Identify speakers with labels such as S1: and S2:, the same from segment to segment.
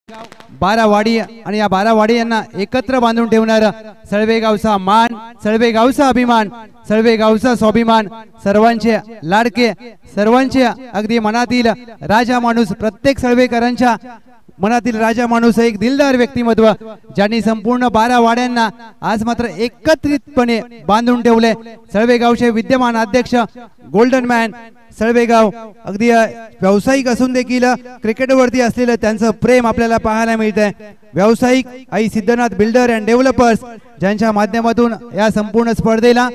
S1: 12 वाडी आणि या 12 वाडी यांना एकत्र बांधून ठेवणार सळवेगावचा मान, सळवेगावचा अभिमान, सळवेगावचा स्वाभिमान, सर्वांचे लाडके, सर्वांचे अगदी मनातील राजा माणूस, प्रत्येक सळवेकरांच्या मनातील राजा माणूस, एक दिलदार व्यक्तिमत्व ज्यांनी संपूर्ण 12 वाड्यांना आज मात्र एकत्रितपणे बांधून ठेवले। सळवेगावचे विद्यमान अध्यक्ष गोल्डन मॅन सळवेगाव, अगदी व्यावसायिक असून देखील क्रिकेटवरती असलेलं त्यांचं प्रेम आपल्याला पाहायला मिळतंय। व्यावसायिक आई सिद्धनाथ बिल्डर अँड डेव्हलपर्स ज्यांच्या माध्यमातून या संपूर्ण स्पर्धेला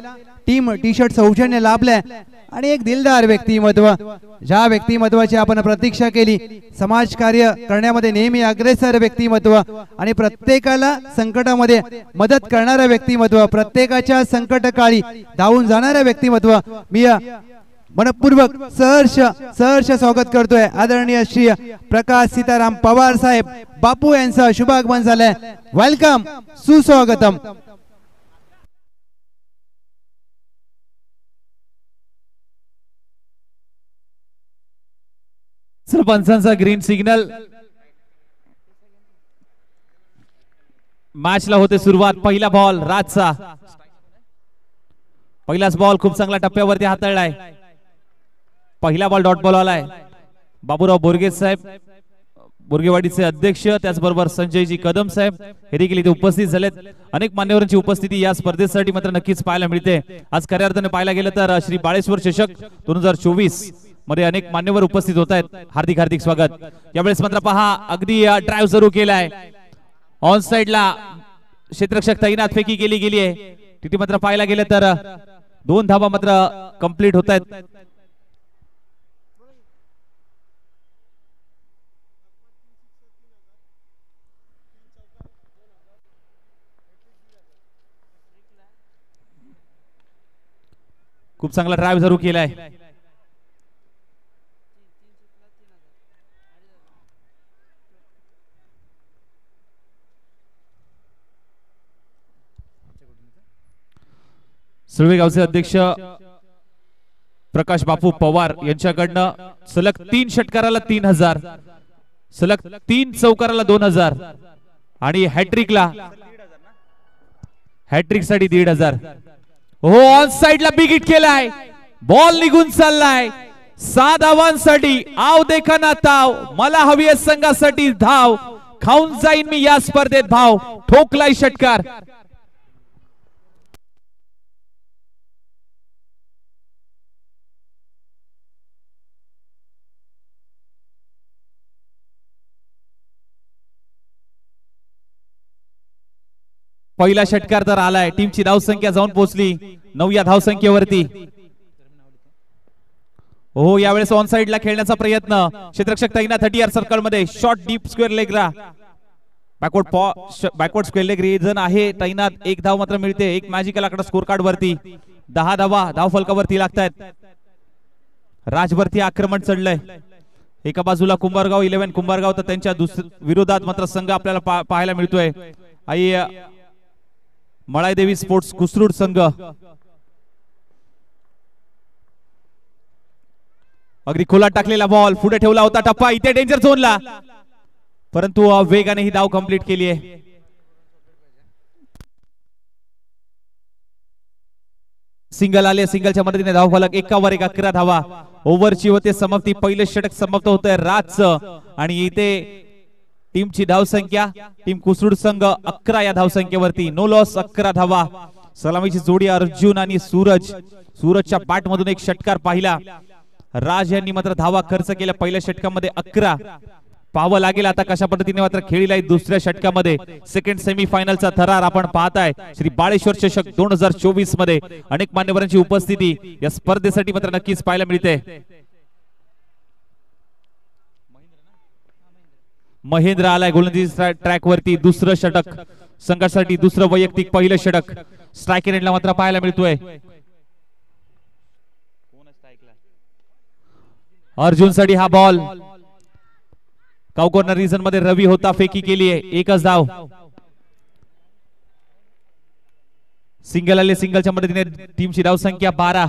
S1: टीम टी शर्ट सौजन्य लाभले आणि एक दिलदार व्यक्तिमत्व, ज्या व्यक्तिमत्वाची आपण प्रतीक्षा केली, समाजकार्य करण्यामध्ये नेहमी अग्रेसर व्यक्तिमत्व आणि प्रत्येकाला संकटामध्ये मदत करणारे व्यक्तिमत्व, प्रत्येकाच्या संकटकाळी धावून जाणारे व्यक्तिमत्व। मी मनपूर्वक सहर्ष स्वागत करतोय आदरणीय श्री प्रकाश सीताराम पवार साहेब बापू यांचं शुभागमन झालंय। वेलकम, सुस्वागतम।
S2: सरपंचांचा ग्रीन सिग्नल, मॅचला होते सुरुवात। पहिला बॉल राजचा, पहिलाच बॉल खूप चांगला टप्प्यावरती हाताळलाय। पहिला बॉल डॉट बॉल आलाय। बाबूराव बोरगे साहेब, बोरगेवाडीचे अध्यक्ष, त्याचबरोबर संजयजी कदम साहेब हे देखील इथे उपस्थित झालेत। अनेक मान्यवरांची उपस्थिती या स्पर्धेसाठी मात्र नक्कीच पाहायला मिळते। आज खऱ्या अर्थाने पाहायला गेलं तर श्री बाळेश्वर चषक 2024 मध्ये अनेक मान्यवर उपस्थित होत आहेत। हार्दिक हार्दिक स्वागत। यावेळेस मात्र पहा अगदी ड्राइव्ह सुरू केलाय, ऑन साइडला क्षेत्ररक्षक तैनात फेकी केली गेली आहे। तिथे मात्र पाहायला गेलं तर 2 धावा मात्र कंप्लीट होत आहेत। खूप चांगला ड्राइव्ह सुरू केलाय। सळवेगावचे अध्यक्ष प्रकाश बापू पवार यांच्याकडनं सलग 3 षटकाराला 3000, सलग 3 चौकाराला 2000 आणि हॅट्रिकला हॅट्रिक साठी 1500। हो, ऑन साइडला बिग हिट केलाय, बॉल निघून चाललाय। 6 धावांसाठी आव देखाना ताव, मला हवी आहे संघासाठी धाव, खाऊन जाईन मी या स्पर्धेत भाव, ठोकलाय षटकार। पहिला षटकार तर आलाय, टीमची धावसंख्या जाऊन पोहोचली 9 या धावसंख्येवरती। हो, यावेळेस ऑन साइडला खेळण्याचा प्रयत्न, क्षेत्ररक्षक तैनात 30 सर्कल मध्ये, शॉट डीप स्क्वेअर लेगला, बॅकवर्ड स्क्वेअर लेग रिजन आहे तैनात। 1 धाव मात्र मिळते, एक मॅजिकल आकडा स्कोर कार्ड वरती। 10 धावा धाव फलकावरती लागतायत। राजवरती आक्रमण चढलंय, एका बाजूला कुंभारगाव 11 कुंभारगाव, तर त्यांच्या विरोधात मात्र संघ आपल्याला पाहायला मिळतोय आई मळाईदेवी स्पोर्ट्स कुसरूड संघ। अगदी खोलात टाकलेला बॉल, पुढे ठेवला होता टप्पा, इथे डेंजर झोनला, परंतु वेगाने ही धाव कंप्लीट केली आहे। सिंगल आले, सिंगलच्या मदतीने धाव फलक 1 वर 1, 11 धावा। ओव्हरची होते समाप्ती, पहिले षटक समाप्त होतंय राजचं आणि इथे टीमची धावसंख्या, टीम कुसरूड संघ 11 या धावसंख्येवरती, नो लॉस 11 धावा। सलामीची जोडी अर्जुन आणि सूरजच्या बॅट मधून एक षटकार पाहिला। राज यांनी मात्र धावा खर्च केल्या पहिल्या षटकामध्ये 11। पाहावं लागेल आता कशा पद्धतीने मात्र खेळीला दुसऱ्या षटकामध्ये। सेकंड सेमीफायनलचा थरार आपण पाहताय श्री बाळेश्वर चषक 2024 मध्ये। अनेक मान्यवरांची उपस्थिती या स्पर्धेसाठी मात्र नक्कीच पाहायला मिळते। महेंद्र आलाय गोलंदाजी ट्रॅक वरती, दुसरं षटक संघासाठी, दुसरं वैयक्तिक पहिलं षटक स्ट्रायकर एंडला मात्र पाहायला मिळतोय। अर्जुन साठी हा बॉल, काउ कॉर्नर रिजन मध्ये रवी होता, फेकी केली आहे, 1च धाव। सिंगल आले, सिंगलच्या मदतीने टीमची धावसंख्या 12।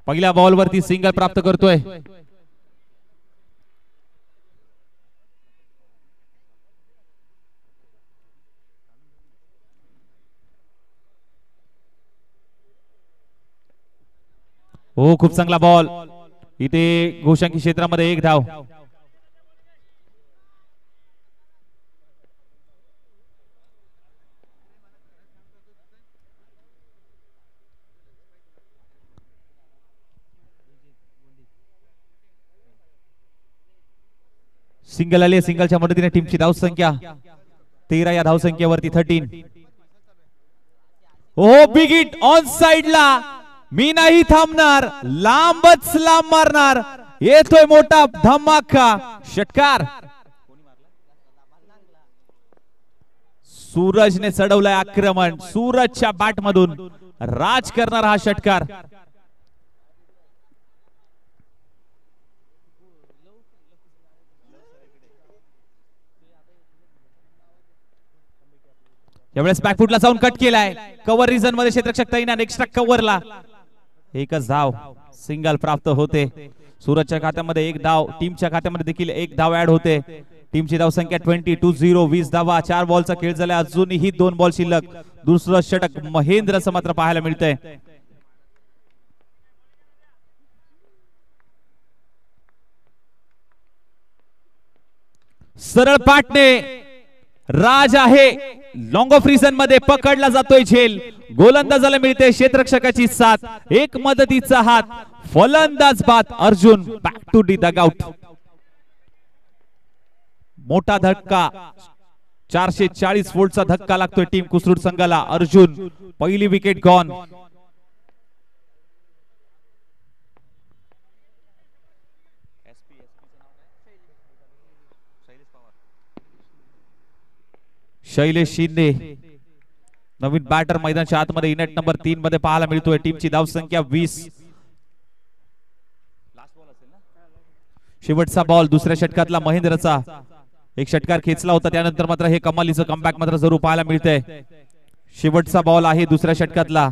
S2: पहिल्या बॉल वरती सिंगल प्राप्त करतोय। हो खूप चांगला बॉल इथे घोषांकी क्षेत्रामध्ये एक धाव. सिंगल आली सिंगलच्या मदतीने टीमची धावसंख्या 13 या धावसंख्येवरती 13. हो बिग हिट ऑन साइडला मी नाही थांबणार लांबच लांब मारणार येतोय मोठा धमाका षटकार. सूरजने चढवलंय आक्रमण सूरजच्या बॅट मधून राज करणार हा षटकार. यावेळेस बॅकफुटला जाऊन कट केलाय कव्हर रिझन मध्ये क्षेत्ररक्षक तैनात एक्स्ट्रा कव्हरला एकच धाव सिंगल प्राप्त होते. सूरजच्या खात्यामध्ये एक धाव टीमच्या खात्यामध्ये देखील एक धाव ऍड होते. टीमची धावसंख्या 22-0 20 धावा 4 बॉलचा खेळ झाला अजूनही 2 बॉल शिल्लक. दुसरं षटक महेंद्रचं मात्र पाहायला मिळतंय. सरळ पाटणे राज आहे लॉंग ऑफ रिझन मध्ये पकडला जातोय झेल. गोलंदाजाला मिळते क्षेत्ररक्षकाची साथ एक मदतीचा हात फलंदाज बाद Arjun back to the dugout. मोठा धक्का 440 वोल्टचा धक्का लागतोय टीम कुसरूड संघाला. अर्जुन पहिली विकेट गॉन. शैलेश शिंदे नवीन बॅटर मैदानाच्या आतमध्ये इनेट नंबर 3 मध्ये पाहायला मिळतोय. टीमची धावसंख्या 20. शेवटचा बॉल दुसऱ्या षटकातला महेंद्रचा एक षटकार खेचला होता त्यानंतर मात्र हे कमालीचं कमबॅक मात्र जरूर पाहायला मिळतंय. शेवटचा बॉल आहे दुसऱ्या षटकातला.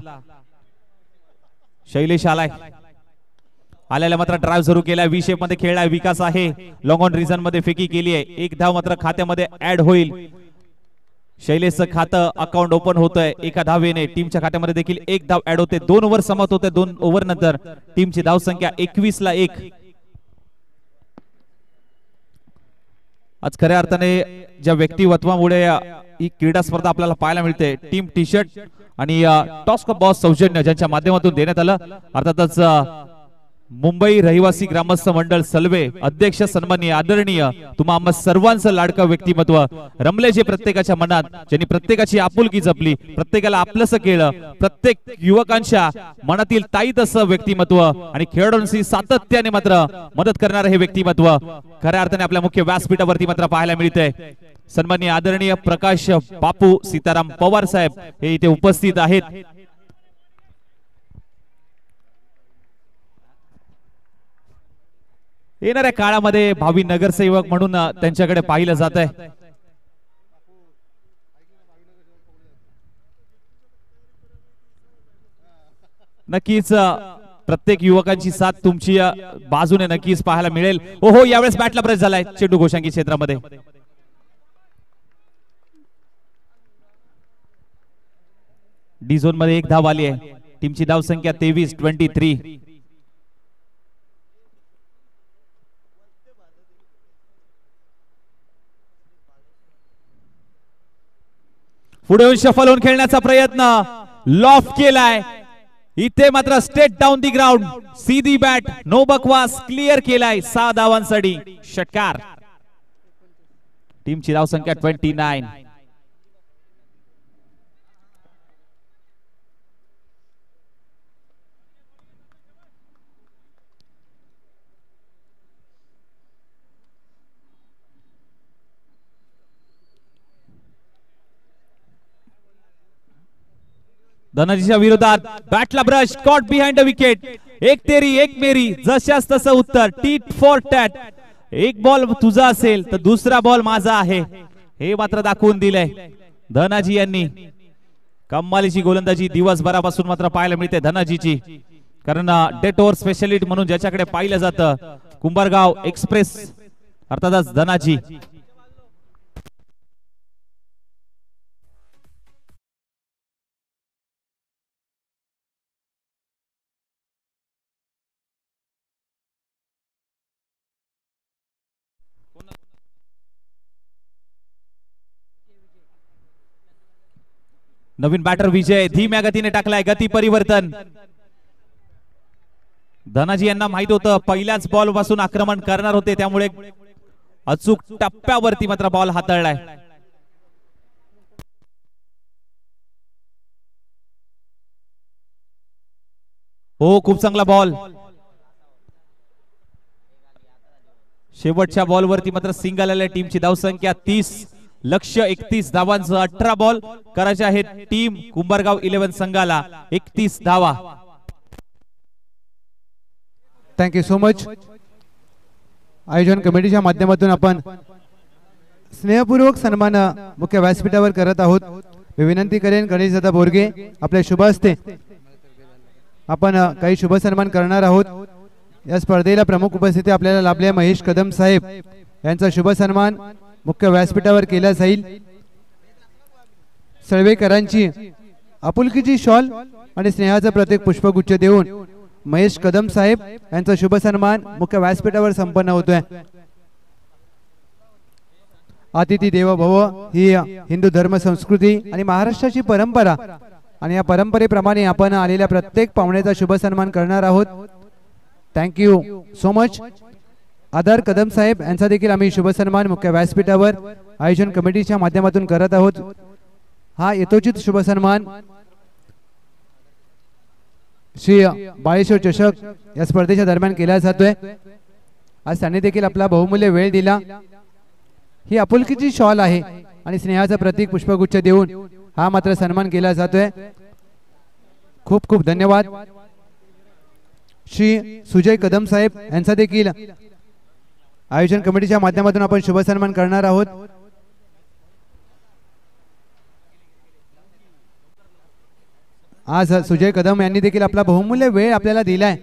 S2: शैलेश आल्याला मात्र ड्राइव्ह सुरू केलाय. वी शेप मध्ये खेळलाय. विकास आहे लॉंग ऑन रिझन मध्ये फेकी केली आहे. एक धाव मात्र खात्यामध्ये ऍड होईल. शैलेशचं खातं अकाउंट ओपन होतंय एका धावेने. टीमच्या खात्यामध्ये देखील एक धाव ऍड होते. 2 ओव्हर समाप्त होते. 2 ओव्हर नंतर टीमची धावसंख्या 21-1. आज खऱ्या अर्थाने ज्या व्यक्तिमत्वामुळे ही क्रीडा स्पर्धा आपल्याला पाहायला मिळते. टीम टी शर्ट आणि टॉस कप बॉस सौजन्य ज्यांच्या माध्यमातून देण्यात आलं. अर्थातच मुंबई रहिवासी ग्रामस्थ मंडळ सलवे अध्यक्ष सन्माननीय आदरणीय तुम्हा आम्हा सर्वांचं लाडकं व्यक्तिमत्व रमले जे प्रत्येकाच्या मनात ज्यांनी प्रत्येकाची आपुलकी जपली प्रत्येकाला आपलंसं केलं प्रत्येक युवकांच्या मनातील ताईत असं व्यक्तिमत्व आणि खेळाडूंशी सातत्याने मात्र मदत करणारं हे व्यक्तिमत्व खऱ्या अर्थाने आपल्या मुख्य व्यासपीठावरती मात्र पाहायला मिळतंय. सन्माननीय आदरणीय प्रकाश बापू सीताराम पवार साहेब हे इथे उपस्थित आहेत. येणाऱ्या काळामध्ये भावी नगरसेवक म्हणून त्यांच्याकडे पाहिलं जात आहे. नक्कीच प्रत्येक युवकांची साथ तुमची बाजूने नक्कीच पाहायला मिळेल. हो यावेळेस बॅटला ब्रश झालाय चेंडू घोषांकी क्षेत्रामध्ये. डी झोन मध्ये एक धाव आली आहे. टीमची धाव संख्या 23-23. पुढे येऊन शफल होऊन खेळण्याचा प्रयत्न लॉफ्ट केलाय. इथे मात्र स्ट्रेट डाऊन दी ग्राउंड सीधी बॅट नो बकवास क्लिअर केलाय 6 धावांसाठी षटकार. टीमची धाव संख्या 29. धनाजीच्या विरोधात बॅटला brush caught behind the wicket. एक तेरी एक मेरी जशास तसं उत्तर टीट फॉर टॅट. एक बॉल तुझा असेल तर दुसरा बॉल माझा आहे हे मात्र दाखवून दिलंय धनाजी यांनी. कमालीची गोलंदाजी दिवसभरापासून मात्र पाहायला मिळते धनाजीची. कारण डेट ओव्हर स्पेशलिस्ट म्हणून ज्याच्याकडे पाहिलं जातं कुंभारगाव एक्सप्रेस अर्थातच धनाजी. नवीन बॅटर विजय धीम्या गतीने टाकलाय, गती परिवर्तन. धनाजी यांना माहित होतं पहिल्याच बॉल पासून आक्रमण करणार होते, त्यामुळे अचूक टप्प्यावरती मात्र बॉल हाताळलाय. हो, खूप चांगला बॉल. शेवटच्या बॉलवरती मात्र सिंगल आले. टीमची धावसंख्या 30, लक्ष्य 31 धावांचं. 18 बॉल करायचे आहेत टीम कुंभारगाव 11 संघाला. 31 धावा.
S1: Thank you so much. आयोजन कमिटीच्या माध्यमातून आपण स्नेहपूर्वक सन्मान मुख्य व्यासपीठावर करत आहोत. मी विनंती करेन गणेश दादा बोरगे आपल्या शुभ हस्ते आपण काही शुभ सन्मान करणार आहोत. या स्पर्धेला प्रमुख उपस्थिती आपल्याला लाभले महेश कदम साहेब यांचा शुभ सन्मान मुख्य व्यासपीठावर केला जाईल. सळवेकरांची आपुलकीची शॉल आणि स्नेहाचं प्रतीक पुष्पगुच्छ देऊन महेश कदम साहेब यांचा शुभ सन्मान मुख्य व्यासपीठावर संपन्न होतोय. अतिथी देवो भव ही हिंदू धर्म संस्कृती आणि महाराष्ट्राची परंपरा, आणि या परंपरेप्रमाणे आपण आलेल्या प्रत्येक पाहुण्याचा शुभ सन्मान करणार आहोत. Thank you so much. आदर कदम साहेब यांचा देखील आम्ही शुभ सन्मान मुख्य व्यासपीठावर आयोजन कमिटीच्या माध्यमातून करत आहोत. हा यथोचित शुभ सन्मान श्री बाळेश्वर चषक या स्पर्धेच्या दरम्यान केला जातोय. आज त्यांनी देखील आपला बहुमूल्य वेळ दिला. ही आपुलकीची शॉल आहे आणि स्नेहाचं प्रतीक पुष्पगुच्छ देऊन हा मात्र सन्मान केला जातोय. खूप खूप धन्यवाद. श्री सुजय कदम साहेब यांचा देखील आयोजन कमिटीच्या माध्यमातून आपण शुभ सन्मान करणार आहोत. आज सुजय कदम यांनी देखील आपला बहुमूल्य वेळ आपल्याला दिलाय.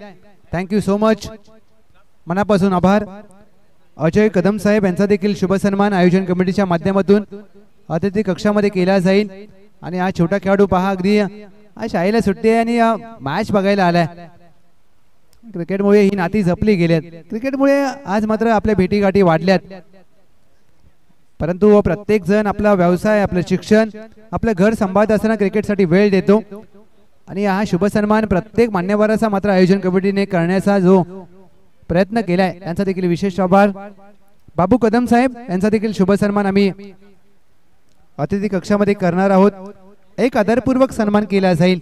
S1: Thank you so much. मनापासून आभार. अजय कदम साहेब यांचा देखील शुभ सन्मान आयोजन कमिटीच्या माध्यमातून अतिथी कक्षामध्ये केला जाईल. आणि हा छोटा खेळाडू पहा, अगदी आज शाळेला सुट्टी आहे आणि मॅच बघायला आलाय. क्रिकेटमुळे ही नाती जपली गेल्यात. क्रिकेटमुळे आज मात्र आपल्या भेटीगाठी वाढल्यात. परंतु प्रत्येक जण आपला व्यवसाय, आपलं शिक्षण, आपलं घर सांभाळत असताना क्रिकेटसाठी वेळ देतो. आणि हा शुभ सन्मान प्रत्येक मान्यवराचा मात्र आयोजन कमिटीने करण्याचा जो प्रयत्न केलाय त्यांचा देखील विशेष आभार. बाबू कदम साहेब यांचा देखील शुभ सन्मान आम्ही अतिथी कक्षामध्ये करणार आहोत. एक आदरपूर्वक सन्मान केला जाईल.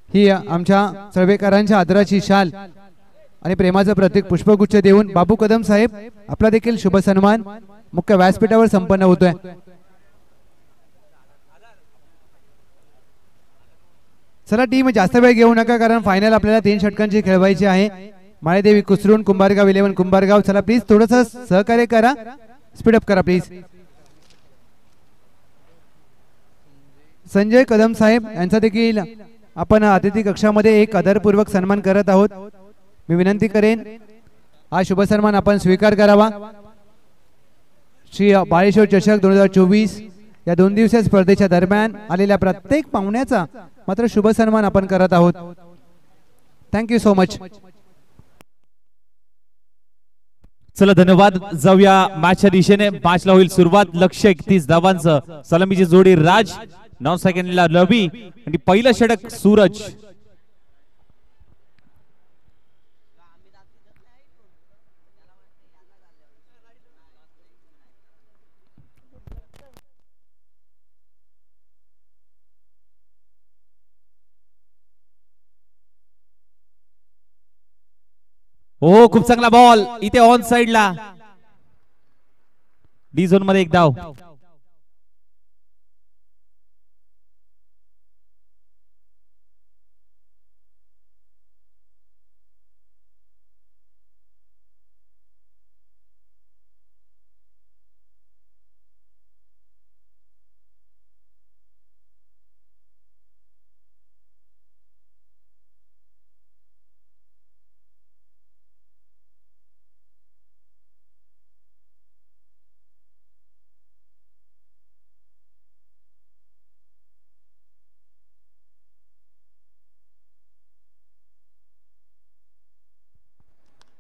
S1: ही आमच्या सळवेकरांच्या आदराची शाल आणि प्रेमाचं प्रतीक पुष्पगुच्छ देऊन बाबू कदम साहेब आपला देखील शुभ सन्मान मुख्य व्यासपीठावर संपन्न होतोय. चला टीम, जास्त वेळ घेऊ नका, कारण फायनल आपल्याला 3 षटकांची खेळवायची आहे. माळेदेवी कुसरून कुंभारगाव 11 कुंभारगाव. चला प्लीज थोडस सहकार्य करा, स्पीडअप करा प्लीज. संजय कदम साहेब यांचा देखील आपण अतिथी कक्षामध्ये एक आदरपूर्वक सन्मान करत आहोत. मी विनंती करेन हा शुभ सन्मान आपण स्वीकार करावा. श्री बाळेश्वर चषक 2024 या 2 दिवसीय स्पर्धेच्या दरम्यान आलेल्या प्रत्येक पाहुण्याचा मात्र शुभ सन्मान आपण करत आहोत. Thank you so much.
S2: चला धन्यवाद. जाऊया मॅचच्या दिशेने. मॅचला होईल सुरुवात. लक्ष्य 31 धावांचं. सलामीची जोडी राज, 9 सेकंडला लवी आणि पहिलं षटक सूरज. हो, खूप चांगला बॉल इथे ऑन साइडला. डी झोन मध्ये एक धाव.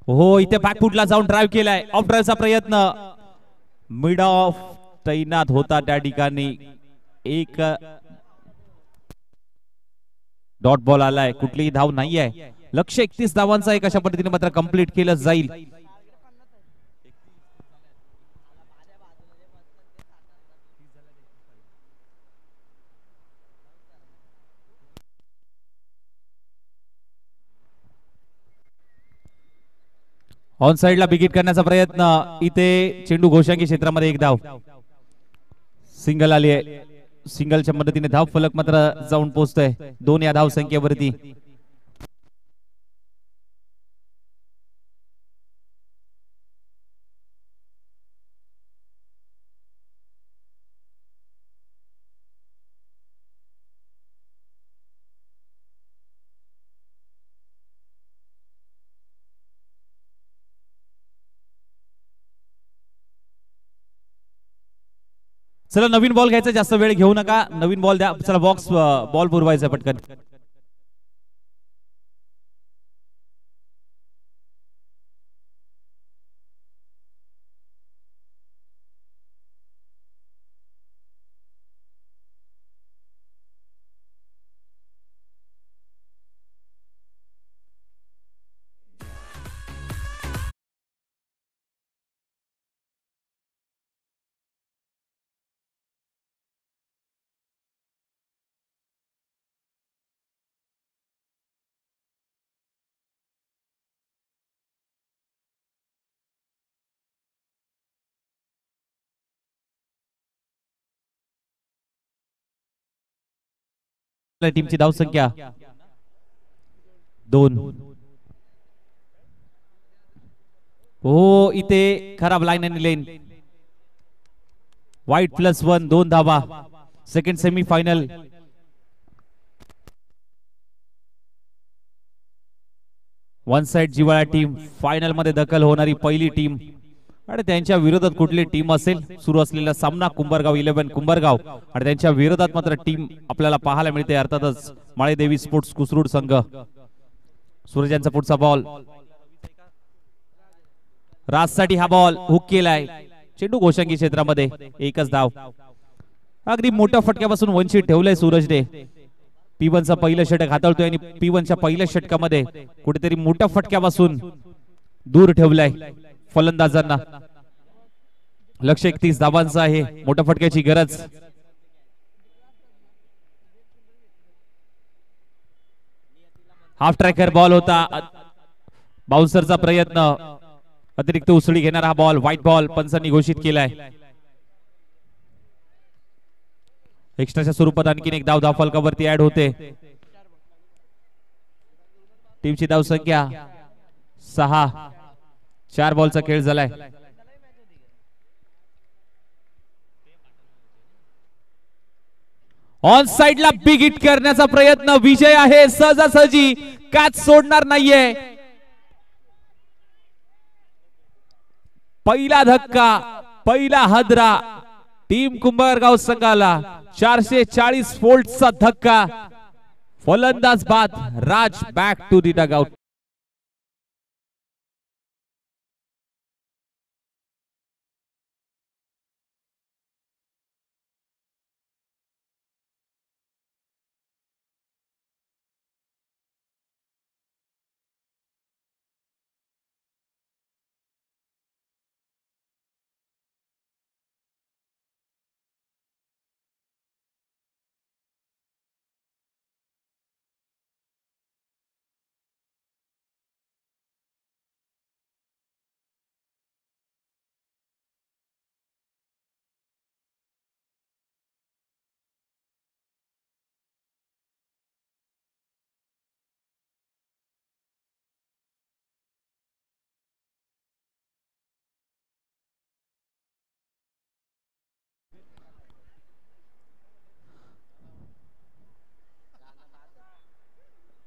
S2: हो, इथे बॅकफुटला जाऊन ड्राइव्ह केलाय. ऑफ ड्राइव्हचा प्रयत्न. मिड ऑफ तैनात होता त्या ठिकाणी एक डॉट बॉल आलाय, कुठलीही धाव नाही आहे. लक्ष्य 31 धावांचा एक अशा पद्धतीने मात्र कंप्लीट केलं जाईल. ऑन साइडला बिगिट करण्याचा प्रयत्न, इथे चेंडू घोषांगी क्षेत्रामध्ये एक धाव. सिंगल आली आहे. सिंगलच्या मदतीने धाव फलक मात्र जाऊन पोहोचतोय 2 या धाव संख्येवरती. चला नवीन बॉल घ्यायचा, जास्त वेळ घेऊ नका. नवीन बॉल द्या. चला बॉक्स बॉल पुरवायचा पटकन. टीमची धाव संख्या 2. हो, इथे खराब लाईन आणि लेन. वाईट +1 2 धावा. Second semi final. One side जिवाळा टीम फायनल मध्ये दखल होणारी पहिली टीम आणि त्यांच्या विरोधात कुठली टीम असेल. सुरू असलेला सामना कुंभारगाव 11 कुंभारगाव आणि त्यांच्या विरोधात मात्र टीम आपल्याला पाहायला मिळते, अर्थातच माळेदेवी स्पोर्ट्स कुसरूड संघ. सूरजांचा पुढचा बॉल, राजसाठी हा बॉल हुक केलाय. चेंडू घोषांगी क्षेत्रामध्ये एकच धाव. अगदी मोठ्या फटक्यापासून वंचित ठेवलंय सूरजने. P1चा पहिलं षटक हाताळतोय आणि P1च्या पहिल्या षटकामध्ये कुठेतरी मोठ्या फटक्यापासून दूर ठेवलाय फलंदाजांना. लक्ष्य 31 धावांचं आहे. मोठ्या फटक्याची गरज. हाफ ट्रॅकर बॉल होता. बाउन्सरचा प्रयत्न, अतिरिक्त उसळी घेणारा हा बॉल. व्हाईट बॉल पंचांनी घोषित केलाय. एक्स्ट्राच्या स्वरूपात आणखीन एक धाव धावफलकावरती ऍड होते. टीमची धाव संख्या 6. 4 बॉलचा खेळ झालाय. ऑन साइडला बिग हिट करण्याचा प्रयत्न. विजय आहे सहजासहजी, कॅच सोडणार नाहीये. पहिला धक्का, पहिला हादरा टीम कुंभारगाव संघाला. 440 व्होल्टचा धक्का. फलंदाज बाद. राज बॅक टू द डगआउट.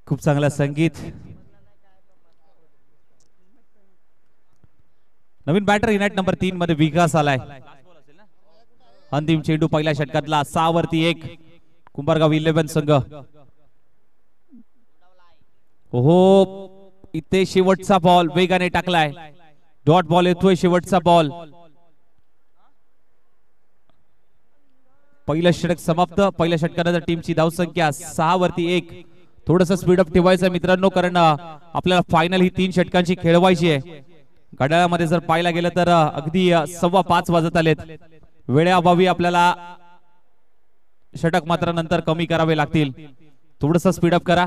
S2: खूप चांगला संगीत. नवीन बॅटर युनाइट नंबर 3 मध्ये विकास आलाय. अंतिम चेंडू पहिल्या षटकातला. 6 वरती 1 कुंभारगाव 11 संघ. हो, इथे शेवटचा बॉल वेगाने टाकलाय. डॉट बॉल येतोय. शेवटचा बॉल पहिलं षटक समाप्त. पहिल्या षटकानंतर टीमची धावसंख्या 6 वरती 1. थोडस स्पीडअप ठेवायचं मित्रांनो, कारण आपल्याला फायनल ही 3 षटकांची खेळवायची आहे. घड्याळामध्ये जर पाहायला गेलं तर अगदी 5:15 वाजत आलेत. वेळेअभावी आपल्याला षटक मात्र नंतर कमी करावे लागतील. थोडस स्पीडअप करा.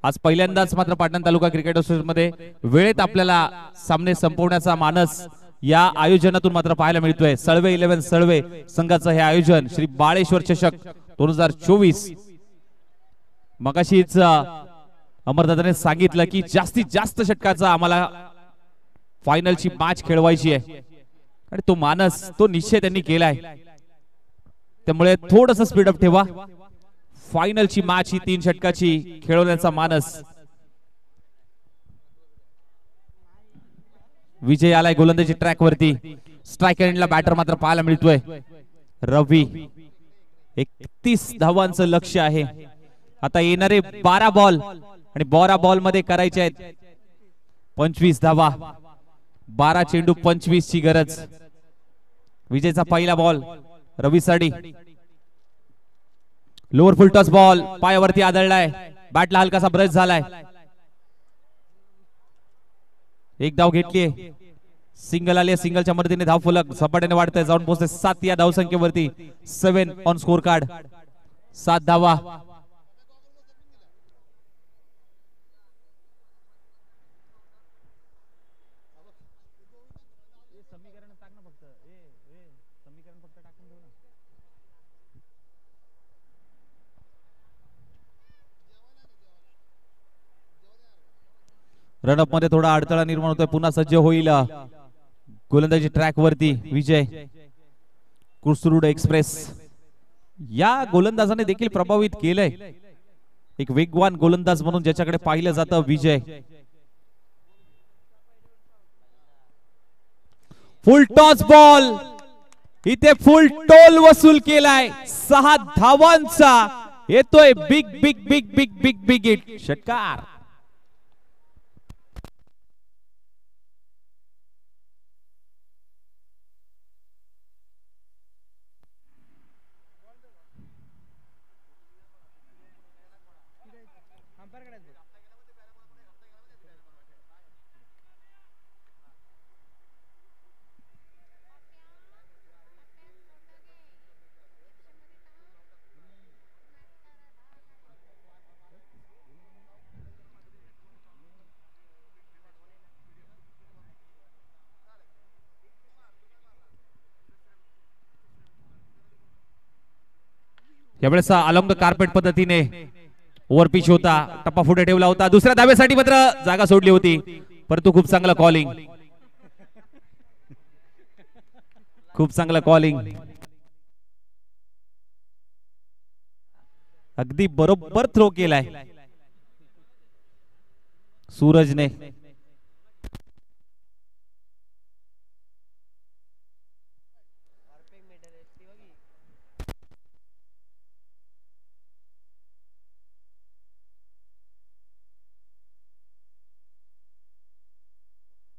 S2: आज पहिल्यांदाच मात्र पाटण तालुका क्रिकेट असोसिएशन मध्ये वेळेत आपल्याला सामने संपवण्याचा मानस या आयोजनातून मात्र पाहायला मिळतोय. सळवे 11 सळवे संघाचं हे आयोजन श्री बाळेश्वर चषक 2024. मगाशीच अमरदादाने सांगितलं की जास्तीत जास्त षटकाचा आम्हाला फायनलची मॅच खेळवायची आहे आणि तो मानस तो निश्चय त्यांनी केलाय. त्यामुळे थोडस स्पीडअप ठेवा. फायनलची मॅच ही 3 षटकाची खेळवण्याचा मानस. विजय आलाय गोलंदाजी ट्रॅक वरती. स्ट्राइक एंडला बॅटर मात्र पाहायला मिळतोय रवी. 31 धावांचं लक्ष आहे. आता येणारे 12 बॉल आणि 12 बॉल मध्ये करायचे आहेत 25 धावा. 12 चेंडू 25 ची गरज. विजयचा पहिला बॉल रवीसाठी. लोअर फुल टॉस बॉल पायावरती आदळलाय. बॅटला हलकासा ब्रश झालाय. एक धाव घेतलीये. सिंगल आली. सिंगलच्या मदतीने धाव फलक झपाट्याने वाढतंय. जाऊन पोहोचते 7 या धाव संख्येवरती. 7 ऑन स्कोर कार्ड. 7 धावा. रनअप मध्ये थोडा अडथळा निर्माण होतोय. पुन्हा सज्ज होईल गोलंदाजी ट्रॅक वरती विजय. कुसरुड एक्सप्रेस या गोलंदाजाने देखील प्रभावित केलंय. एक वेगवान गोलंदाज म्हणून ज्याच्याकडे पाहिलं जातं विजय. फुल टॉस बॉल इथे फुल टोल वसूल केलाय. 6 धावांचा येतोय big big big big big big hit. षटकार. यावेळेस अलॉंग द कार्पेट पद्धतीने ओव्हर पिच होता. टप्पा फुटे ठेवला होता. दुसऱ्या धावेसाठी मात्र जागा सोडली होती. परंतु खूप चांगला कॉलिंग. खूप चांगला कॉलिंग. अगदी बरोबर थ्रो केलाय सूरजने.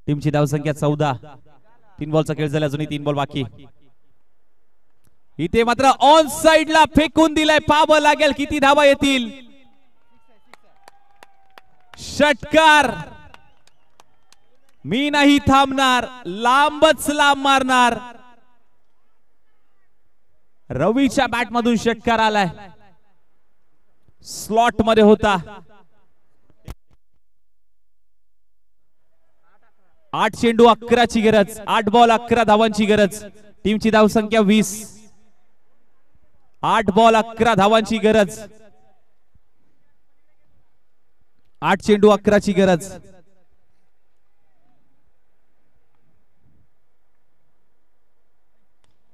S2: टीमची धावसंख्या 14. 3 बॉलचा खेळ झाला. अजूनही 3 बॉल बाकी. इथे मात्र ऑन साइडला फेकून दिलाय. पाहावं लागेल किती धावा येतील. षटकार. मी नाही थांबणार. लांबच लांब मारणार. रवीच्या बॅट मधून षटकार आलाय. स्लॉट मध्ये होता. 8 चेंडू 11 ची गरज. 8 बॉल 11 धावांची गरज. टीमची धावसंख्या 20. 8 बॉल 11 धावांची गरज. 8 चेंडू 11 ची गरज.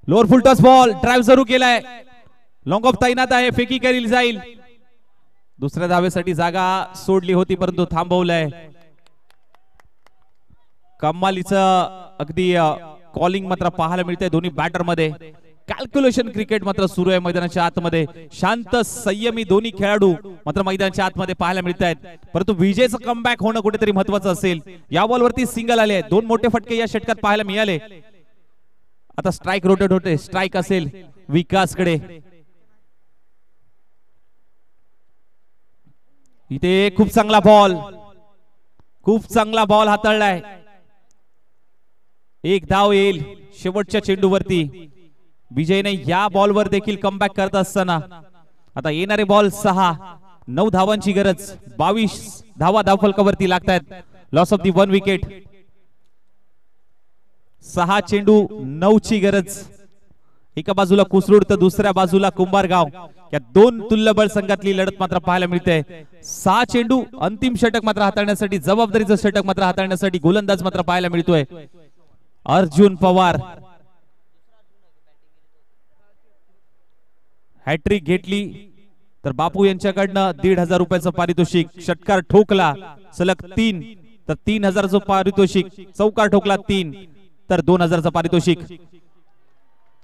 S2: Lower full toss ball. Drive सुरू केलाय. लॉंग ऑफ तैनात आहे. फेकी करील जाईल. दुसऱ्या धावेसाठी जागा सोडली होती परंतु थांबवलंय. कमालीचं अगदी कॉलिंग मात्र पाहायला मिळतंय दोन्ही बॅटर मध्ये. कॅल्क्युलेशन क्रिकेट मात्र सुरू आहे मैदानाच्या आतमध्ये. शांत संयमी दोन्ही खेळाडू मात्र मैदानाच्या आतमध्ये पाहायला मिळत आहेत. परंतु विजयचं कमबॅक होणं कुठेतरी महत्वाचं असेल. या बॉलवरती सिंगल आले. 2 मोठे फटके या षटकात पाहायला मिळाले. आता स्ट्राइक रोटेट होते. स्ट्राइक असेल विकासकडे. इथे खूप चांगला बॉल, खूप चांगला बॉल हाताळलाय. एक धाव येईल शेवटच्या चेंडूवरती. विजयने या बॉलवर देखील कमबॅक करत असताना आता येणारे बॉल 6. 9 धावांची गरज. 22 धावा धावफलकावरती लागतात. Loss of the 1 wicket. 6 चेंडू 9 ची गरज. एका बाजूला कुसरूड तर दुसऱ्या बाजूला कुंभारगाव. या 2 तुल्यबळ संघातली लढत मात्र पाहायला मिळते. 6 चेंडू अंतिम षटक मात्र हाताळण्यासाठी, जबाबदारीचं षटक मात्र हाताळण्यासाठी गोलंदाज मात्र पाहायला मिळतोय अर्जुन पवार. हॅट्रिक घेतली तर बापू यांच्याकडनं 1,500 रुपयाचं पारितोषिक. षटकार ठोकला सलग 3 तर 3,000चं पारितोषिक. चौकार ठोकला 3 तर 2,000चं पारितोषिक.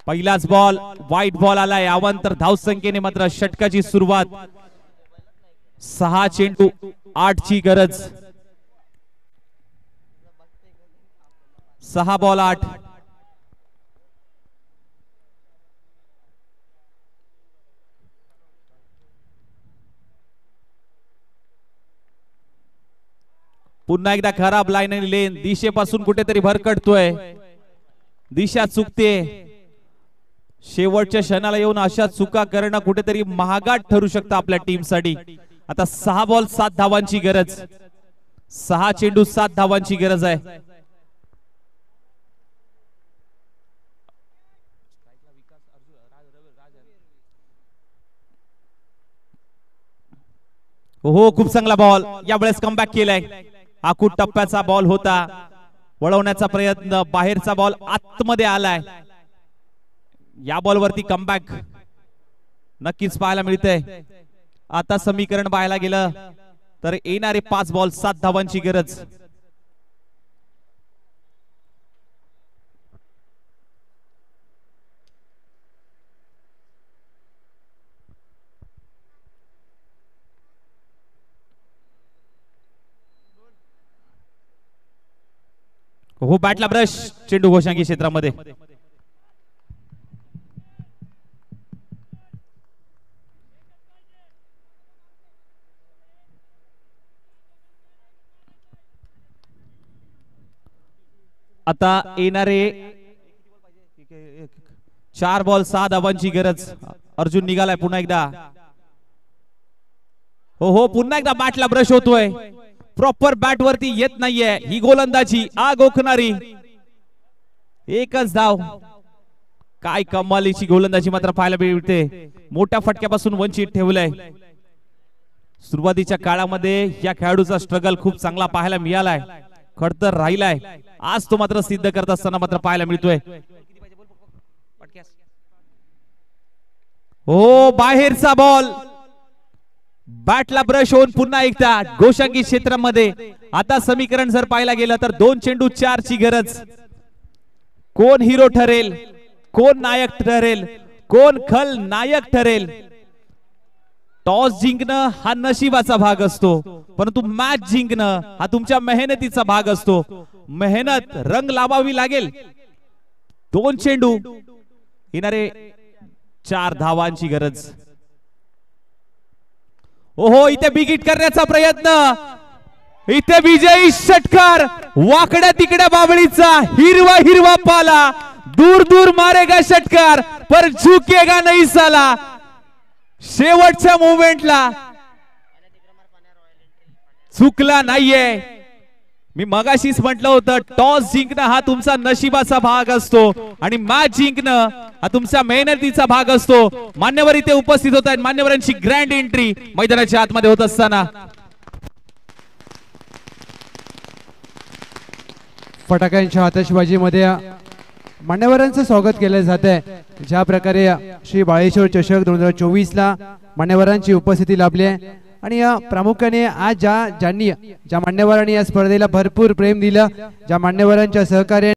S2: पहिलाच बॉल वाईट बॉल आलाय. अवांतर धावसंख्येने मात्र षटकाची सुरुवात. 6 चेंडू 8 ची गरज. 6 बॉल 8. पुन्हा एकदा खराब लाईन आणि लेन. दिशेपासून कुठेतरी भरकटतोय. दिशा चुकते. शेवटच्या क्षणाला येऊन अशा चुका करणं कुठेतरी महागात ठरू शकतं आपल्या टीमसाठी. आता 6 बॉल 7 धावांची गरज. 6 चेंडू 7 धावांची गरज आहे. हो खूप चांगला बॉल. यावेळेस कमबॅक केलाय. आखूट टप्प्याचा बॉल होता. वळवण्याचा प्रयत्न. बाहेरचा बॉल आतमध्ये आलाय. या बॉलवरती कमबॅक नक्कीच पाहायला मिळतंय. आता समीकरण पाहायला गेलं तर येणारे 5 बॉल 7 धावांची गरज. हो बॅटला ब्रश. चेंडू घोषांगी क्षेत्रामध्ये. आता येणारे 4 बॉल 6 धावांची गरज. अर्जुन निघालाय पुन्हा एकदा. हो पुन्हा एकदा बॅटला ब्रश होतोय. प्रॉपर बॅट वरती येत नाहीये. ही गोलंदाजी आग ओकणारी. एकच धाव. काय कमालीची गोलंदाजी मात्र पाहायला मिळते. मोठ्या फटक्यापासून वंचित ठेवलंय. सुरुवातीच्या काळामध्ये या खेळाडूचा स्ट्रगल खूप चांगला पाहायला मिळालाय. खडतर राहिलाय. आज तो मात्र सिद्ध करत असताना मात्र पाहायला मिळतोय. हो बाहेरचा बॉल. बॅटला ब्रश होऊन पुन्हा एकदा गोशांगी क्षेत्रामध्ये. आता समीकरण जर पाहायला गेलं तर 2 चेंडू 4 ची गरज. कोण हिरो ठरेल, कोण नायक ठरेल, कोण खल नायक ठरेल. टॉस जिंकणं हा नशिबाचा भाग असतो, परंतु मॅच जिंकणं हा तुमच्या मेहनतीचा भाग असतो. मेहनत रंग लावावी लागेल. 2 चेंडू येणारे 4 धावांची गरज. ओहो इथे बिगिट करण्याचा प्रयत्न. इथे विजयी षटकार. वाकड्या तिकड्या बाबळीचा हिरवा हिरवा पाला. दूर दूर मारेगा षटकार पर झुकेगा नहीं साला. शेवटच्या मोमेंटला चुकला नाहीये. मी मगाशीच म्हटलं होतं टॉस जिंकणं हा तुमचा नशिबाचा भाग असतो आणि मॅच जिंकणं हा तुमच्या मेहनतीचा भाग असतो. मान्यवर इथे उपस्थित होत आहेत. मान्यवरांची ग्रँड एंट्री मैदानाच्या आतमध्ये होत असताना
S1: फटाक्यांच्या आतषबाजीमध्ये मान्यवरांचं स्वागत केलं जात आहे. ज्या प्रकारे श्री बाळेश्वर चषक 2024 ला मान्यवरांची उपस्थिती लाभली आहे आणि प्रामुख्याने आज ज्या मान्यवरांनी या स्पर्धेला भरपूर प्रेम दिलं, ज्या मान्यवरांच्या सहकार्याने